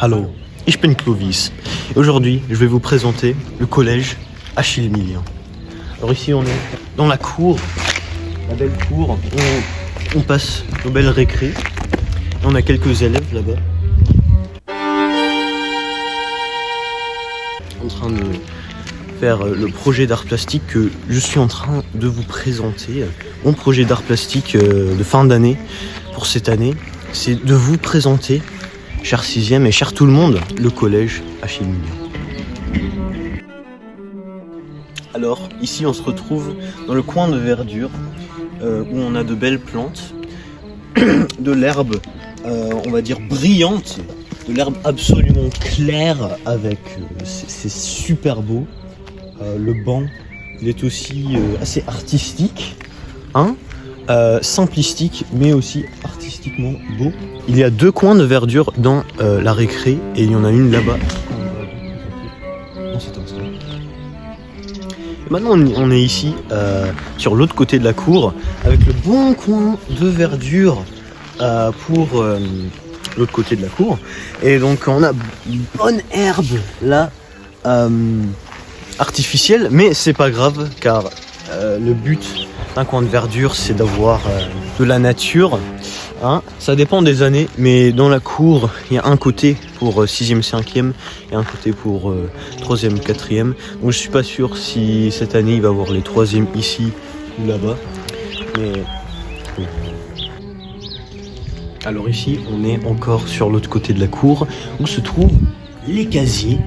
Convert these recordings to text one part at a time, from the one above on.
Hallo, ich bin Clovis. Et aujourd'hui, je vais vous présenter le collège Achille Millien. Alors ici, on est dans la cour, la belle cour. On passe nos belles récrés. On a quelques élèves là-bas. En train de faire le projet d'art plastique que je suis en train de vous présenter. Mon projet d'art plastique de fin d'année pour cette année, c'est de vous présenter, cher 6e et cher tout le monde, le collège Achille Millien. Alors, ici on se retrouve dans le coin de verdure où on a de belles plantes, de l'herbe, on va dire brillante, de l'herbe absolument claire avec, c'est super beau. Le banc, il est aussi assez artistique, hein, simplistique, mais aussi artistiquement beau. Il y a 2 coins de verdure dans la récré et il y en a une là-bas. Dans cet instant. Et maintenant, on est ici sur l'autre côté de la cour avec le bon coin de verdure pour l'autre côté de la cour. Et donc, on a une bonne herbe là. Artificielle, mais c'est pas grave car le but d'un coin de verdure c'est d'avoir de la nature, hein. Ça dépend des années, mais dans la cour il y a un côté pour 6e, 5e et un côté pour 3e, 4e. Donc je suis pas sûr si cette année il va y avoir les 3e ici ou là-bas, mais oui. Alors ici on est encore sur l'autre côté de la cour où se trouvent les casiers.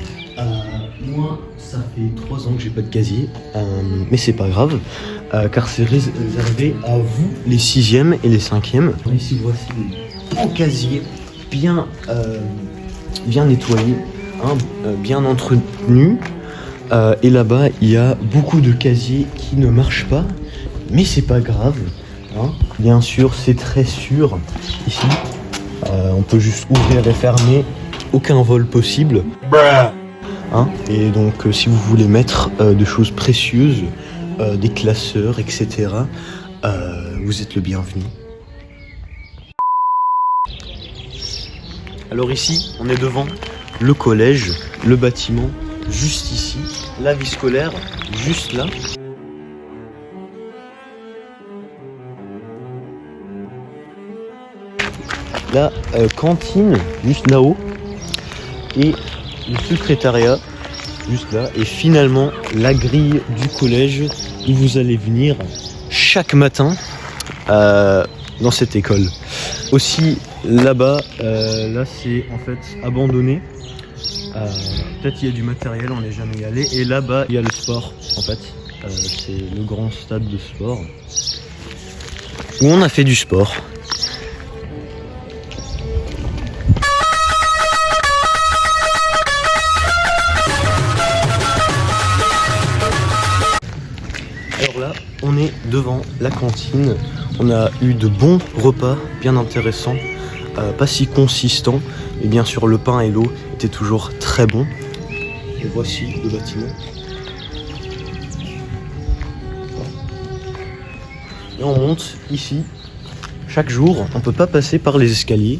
Moi ça fait 3 ans que j'ai pas de casier, mais c'est pas grave, car c'est réservé à vous, les 6e et les 5e. Ici voici les beaux casiers, bien nettoyés, hein, bien entretenus. Et là-bas, il y a beaucoup de casiers qui ne marchent pas, mais c'est pas grave. Hein. Bien sûr, c'est très sûr. Ici, on peut juste ouvrir et fermer, aucun vol possible. Hein, et donc si vous voulez mettre de choses précieuses, des classeurs, etc., vous êtes le bienvenu. Alors ici, on est devant le collège, le bâtiment, juste ici, la vie scolaire, juste là. La cantine, juste là-haut, et le secrétariat, juste là, et finalement la grille du collège où vous allez venir chaque matin dans cette école. Aussi là-bas, là c'est en fait abandonné. Peut-être il y a du matériel, on n'est jamais allé. Et là-bas il y a le sport en fait. C'est le grand stade de sport où on a fait du sport. Alors là, on est devant la cantine. On a eu de bons repas, bien intéressants, pas si consistants. Et bien sûr, le pain et l'eau étaient toujours très bons. Et voici le bâtiment. Et on monte ici. Chaque jour, on ne peut pas passer par les escaliers,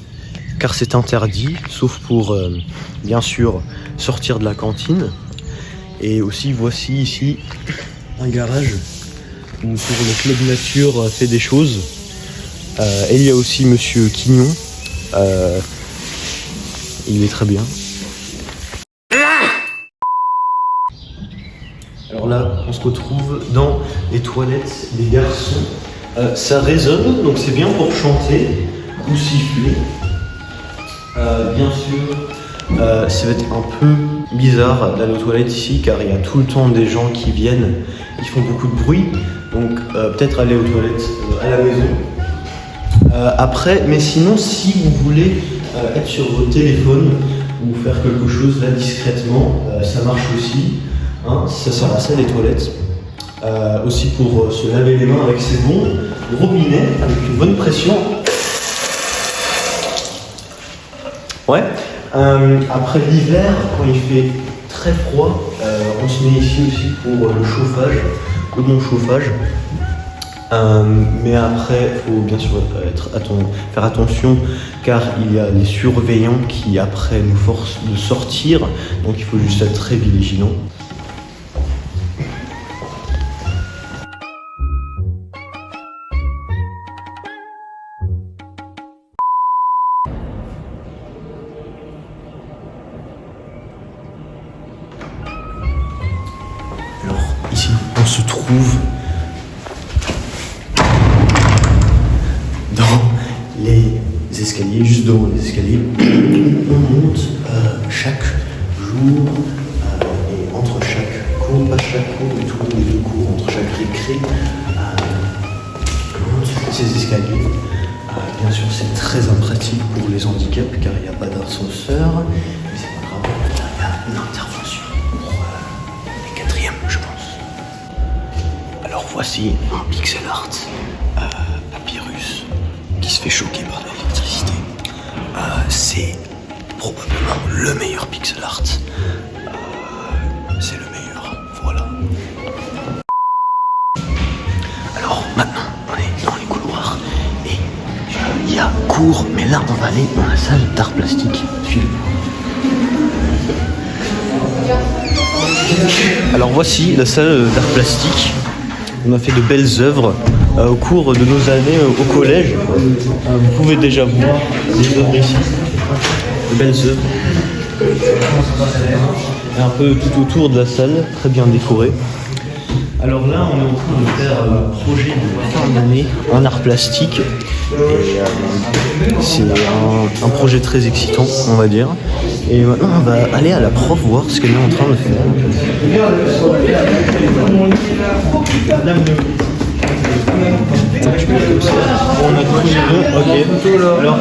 car c'est interdit, sauf pour, bien sûr, sortir de la cantine. Et aussi, voici ici un garage où pour le club nature fait des choses. Et il y a aussi monsieur Quignon. Il est très bien. Alors là, on se retrouve dans les toilettes des garçons. Ça résonne, donc c'est bien pour chanter ou siffler. Bien sûr, ça va être un peu bizarre d'aller aux toilettes ici car il y a tout le temps des gens qui viennent, qui font beaucoup de bruit. Donc peut-être aller aux toilettes à la maison. Après, mais sinon si vous voulez être sur votre téléphone ou faire quelque chose là discrètement, ça marche aussi. Hein, ça sert à ça les toilettes. Aussi pour se laver les mains avec ces bons robinets avec une bonne pression. Ouais. Après l'hiver, quand il fait très froid, on se met ici aussi pour le chauffage, le bon chauffage. Mais après, il faut bien sûr faire attention car il y a les surveillants qui après nous forcent de sortir, donc il faut juste être très vigilant. Alors ici, on se trouve dans les escaliers, juste devant les escaliers. On monte chaque jour et entre chaque cours, pas chaque cours, mais tous les 2 cours, entre chaque récré, on monte ces escaliers. Bien sûr, c'est très impratique pour les handicaps car il n'y a pas d'ascenseur, mais c'est pas grave, il y a une intervention pour les 4e, je pense. Alors voici un pixel art papyrus qui se fait choquer par l'électricité. C'est probablement le meilleur pixel art. C'est le meilleur, voilà. Alors maintenant, on est dans les couloirs et il y a cours, mais là on va aller dans la salle d'art plastique. Suivez-moi. Alors voici la salle d'art plastique. On a fait de belles œuvres au cours de nos années au collège. Vous pouvez déjà voir les œuvres ici, de belles œuvres. Et un peu tout autour de la salle, très bien décorée. Alors là, on est en train de faire un projet de fin d'année en art plastique. Et c'est un projet très excitant, on va dire. Et maintenant, on va aller à la prof voir ce qu'elle est en train de faire. On a tous les deux, ok. Alors.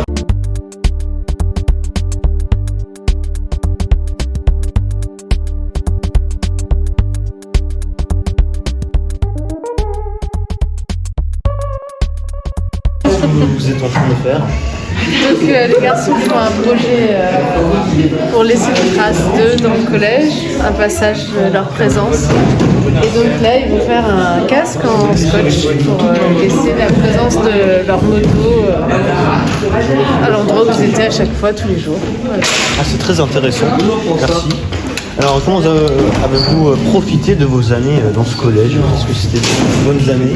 Qu'est-ce que vous êtes en train de faire? Donc les garçons font un projet pour laisser des traces d'eux dans le collège, un passage de leur présence. Et donc là, ils vont faire un casque en scotch pour laisser la présence de leur moto à l'endroit où ils étaient à chaque fois, tous les jours. Voilà. Ah, c'est très intéressant, merci. Alors, comment avez-vous profité de vos années dans ce collège? Est-ce que c'était de bonnes années?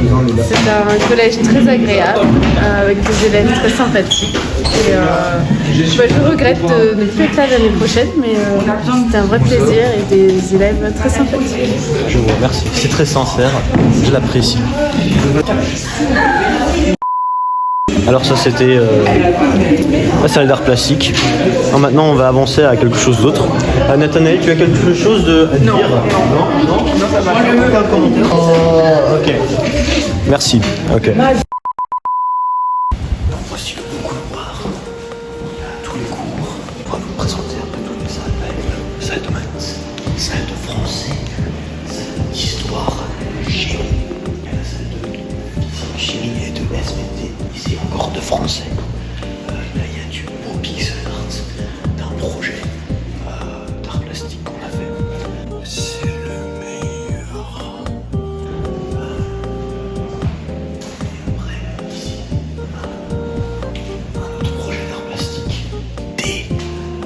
C'est un collège très agréable, avec des élèves très sympathiques. Et, je regrette de ne plus être là l'année prochaine, mais c'était un vrai plaisir et des élèves très sympathiques. Je vous remercie, c'est très sincère, je l'apprécie. Alors ça c'était la salle d'art plastique. Alors, maintenant on va avancer à quelque chose d'autre. Nathanaël, tu as quelque chose à dire? Non, ça va. Aucun commentaire. Oh, ok. Merci. Ok. Donc, voici le couloir. Tous les cours. On va vous présenter un peu toutes les salles. Salle de maths, salle de français, salle d'histoire, géo. Il y a la salle de chimie et de SVT. Ici encore de français. Là il y a du beau pixel art d'un projet d'art plastique qu'on a fait. C'est le meilleur. Et après ici un autre projet d'art plastique. Des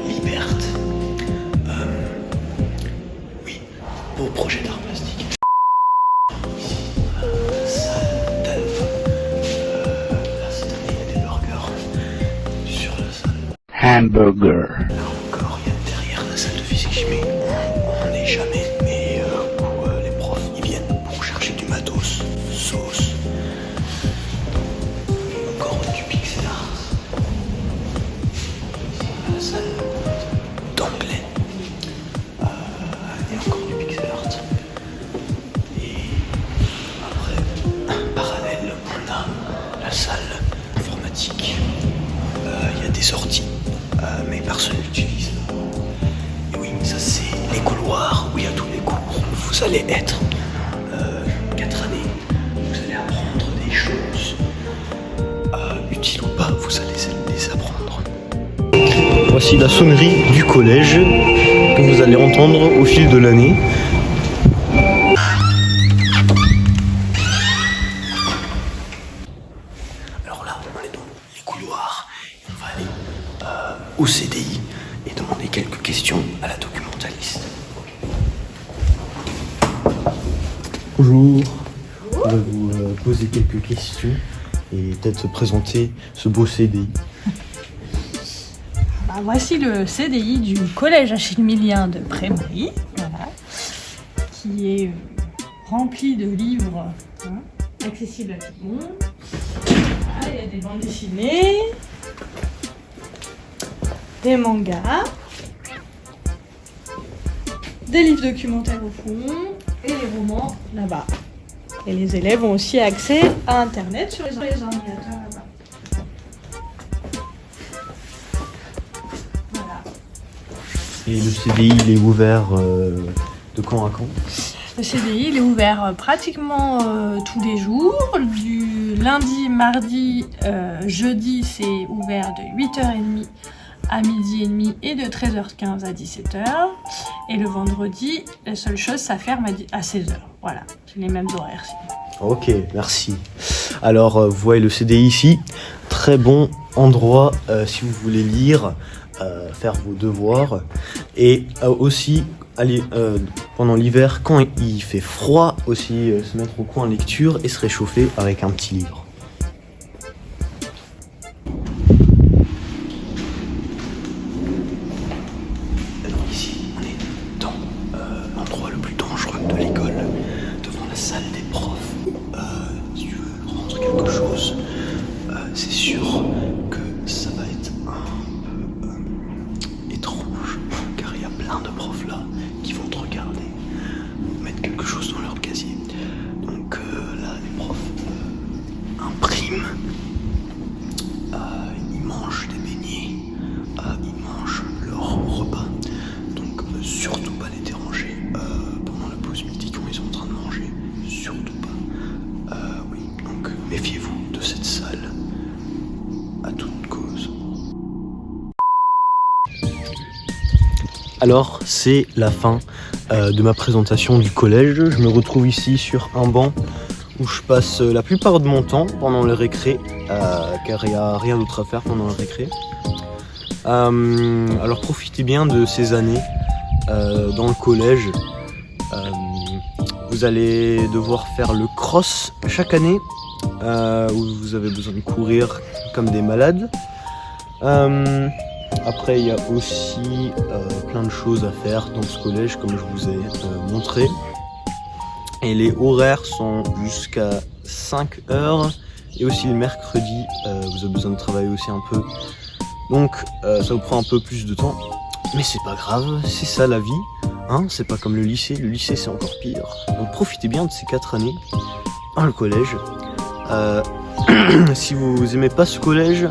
libertés. Oui, beau projet d'art plastique. Ici la salle d'Alpha. Hamburger. Là encore, il y a derrière la salle de physique-chimie. On n'est jamais, mais où les profs ils viennent pour chercher du matos, sauce. Encore du pixel art. La salle d'anglais. Et encore du pixel art. Et après, parallèle, on a la salle informatique. Il y a des sorties. Mais personne n'utilise. Et oui, ça c'est les couloirs où il y a tous les cours. Vous allez être 4 années. Vous allez apprendre des choses utiles ou pas. Vous allez les apprendre. Voici la sonnerie du collège que vous allez entendre au fil de l'année. couloir. On va aller au CDI et demander quelques questions à la documentaliste. Bonjour. On va vous poser quelques questions et peut-être présenter ce beau CDI. Voici le CDI du collège Achille-Millien de Prémery, voilà, qui est rempli de livres accessibles à tout le monde. Voilà, il y a des bandes dessinées, des mangas, des livres documentaires au fond et les romans là-bas. Et les élèves ont aussi accès à Internet sur les ordinateurs là-bas. Et le CDI, il est ouvert de quand à quand? Le CDI, il est ouvert pratiquement tous les jours. Du lundi, mardi, jeudi, c'est ouvert de 8h30 à 12h30 et de 13h15 à 17h. Et le vendredi, la seule chose, ça ferme à 16h. Voilà, c'est les mêmes horaires. Ok, merci. Alors, vous voyez le CDI ici, très bon endroit si vous voulez lire, faire vos devoirs et aussi aller pendant l'hiver quand il fait froid aussi se mettre au coin en lecture et se réchauffer avec un petit livre. Alors ici on est dans l'endroit le plus dangereux de l'école, devant la salle des profs. Si tu veux rendre quelque chose, c'est sûr que ça va être un peu étrange, car il y a plein de profs là qui vont te regarder, mettre quelque chose dans leur casier. Donc là, les profs impriment, ils mangent des beignets, ils mangent leur repas. Donc surtout pas les déranger pendant la pause midi quand ils sont en train de manger. Surtout pas. Oui, donc méfiez-vous de cette salle à toute cause. Alors, c'est la fin de ma présentation du collège. Je me retrouve ici sur un banc où je passe la plupart de mon temps pendant le récré, car il n'y a rien d'autre à faire pendant le récré. Alors profitez bien de ces années dans le collège. Vous allez devoir faire le cross chaque année, où vous avez besoin de courir comme des malades. Après, il y a aussi plein de choses à faire dans ce collège, comme je vous ai montré. Et les horaires sont jusqu'à 5 heures. Et aussi le mercredi, vous avez besoin de travailler aussi un peu. Donc, ça vous prend un peu plus de temps. Mais c'est pas grave, c'est ça la vie. Hein, c'est pas comme le lycée. Le lycée, c'est encore pire. Donc, profitez bien de ces 4 années dans le collège. Si vous aimez pas ce collège,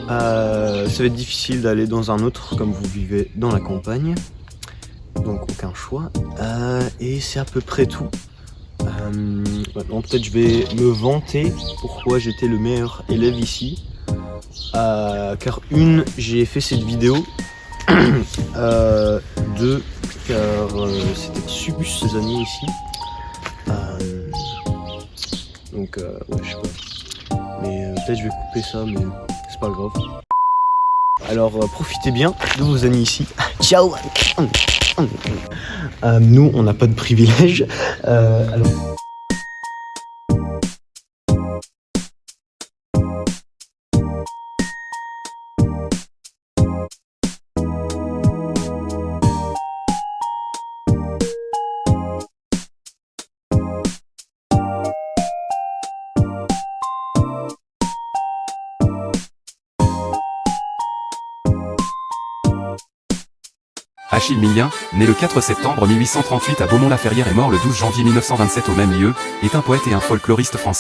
ça va être difficile d'aller dans un autre comme vous vivez dans la campagne, donc aucun choix. Et c'est à peu près tout. Maintenant peut-être je vais me vanter pourquoi j'étais le meilleur élève ici, car j'ai fait cette vidéo, car c'était super ces années ici, donc ouais, je sais pas, mais peut-être je vais couper ça, mais c'est pas grave. Alors profitez bien de vos années ici. Ciao. Nous on n'a pas de privilèges. Alors Achille Millien, né le 4 septembre 1838 à Beaumont-la-Ferrière et mort le 12 janvier 1927 au même lieu, est un poète et un folkloriste français.